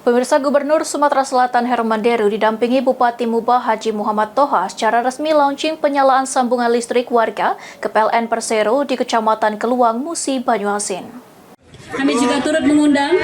Pemirsa, Gubernur Sumatera Selatan Herman Deru didampingi Bupati Muba Haji Muhammad Toha secara resmi launching penyalaan sambungan listrik warga ke PLN Persero di Kecamatan Keluang, Musi, Banyuasin. Kami juga turut mengundang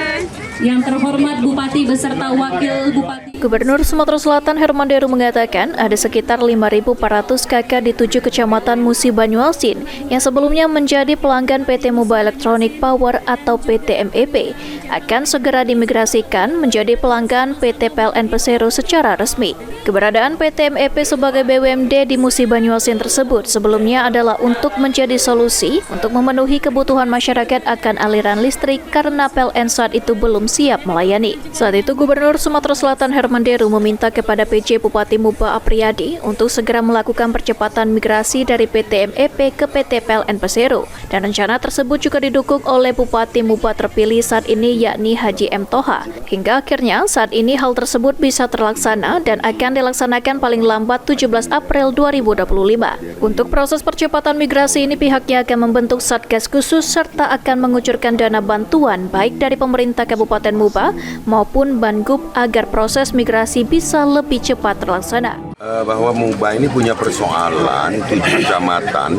yang terhormat Bupati beserta Wakil Bupati. Gubernur Sumatera Selatan Herman Deru mengatakan ada sekitar 5.400 KK di 7 kecamatan Musi Banyuasin yang sebelumnya menjadi pelanggan PT Muba Electronic Power atau PT MEP akan segera dimigrasikan menjadi pelanggan PT PLN Persero secara resmi. Keberadaan PT MEP sebagai BUMD di Musi Banyuasin tersebut sebelumnya adalah untuk menjadi solusi untuk memenuhi kebutuhan masyarakat akan aliran listrik karena PLN saat itu belum siap melayani. Saat itu Gubernur Sumatera Selatan Herman Deru meminta kepada PJ Bupati Muba Apriyadi untuk segera melakukan percepatan migrasi dari PT MEP ke PT PLN Persero, dan rencana tersebut juga didukung oleh Bupati Muba terpilih saat ini yakni Haji M. Toha. Hingga akhirnya saat ini hal tersebut bisa terlaksana dan akan dilaksanakan paling lambat 17 April 2025. Untuk proses percepatan migrasi ini pihaknya akan membentuk Satgas khusus serta akan mengucurkan dana bantuan baik dari pemerintah Kabupaten Muba maupun Banggup agar proses migrasi bisa lebih cepat terlaksana. Bahwa Muba ini punya persoalan 7 kecamatan,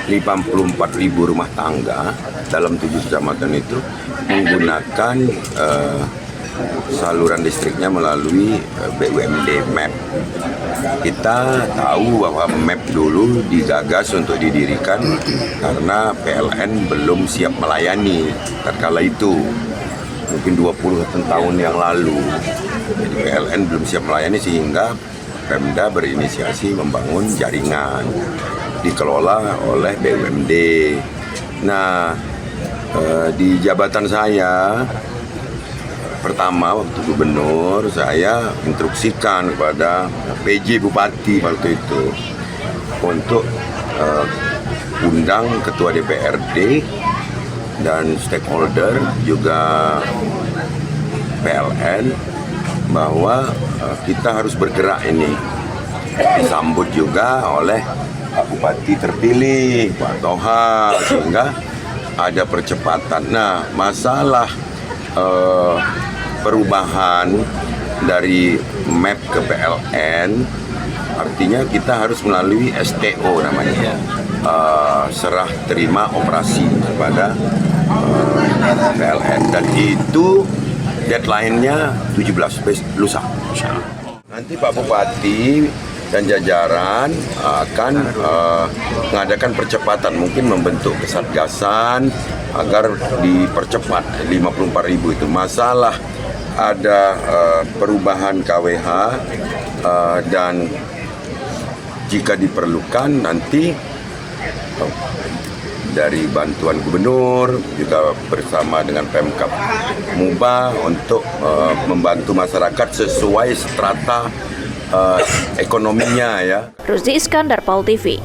54.000 rumah tangga dalam 7 kecamatan itu menggunakan saluran listriknya melalui BUMD MEP. Kita tahu bahwa MEP dulu digagas untuk didirikan karena PLN belum siap melayani tatkala itu, mungkin 20 tahun yang lalu. Jadi PLN belum siap melayani sehingga Pemda berinisiasi membangun jaringan dikelola oleh BUMD. Nah, di jabatan saya pertama waktu gubernur, saya instruksikan kepada PJ Bupati waktu itu untuk undang ketua DPRD dan stakeholder juga PLN bahwa kita harus bergerak ini. Disambut juga oleh Pak Bupati terpilih, Pak Toha, sehingga ada percepatan. Nah, masalah perubahan dari MEP ke PLN artinya kita harus melalui STO namanya, serah terima operasi kepada PLN, dan itu deadline-nya 17 lusa. Nanti Pak Bupati dan jajaran akan mengadakan percepatan, mungkin membentuk kesatgasan agar dipercepat 54.000 itu. Masalah ada perubahan KWH dan jika diperlukan nanti dari bantuan gubernur juga bersama dengan Pemkab Muba untuk membantu masyarakat sesuai strata ekonominya ya. Rusdi Iskandar, PAL TV.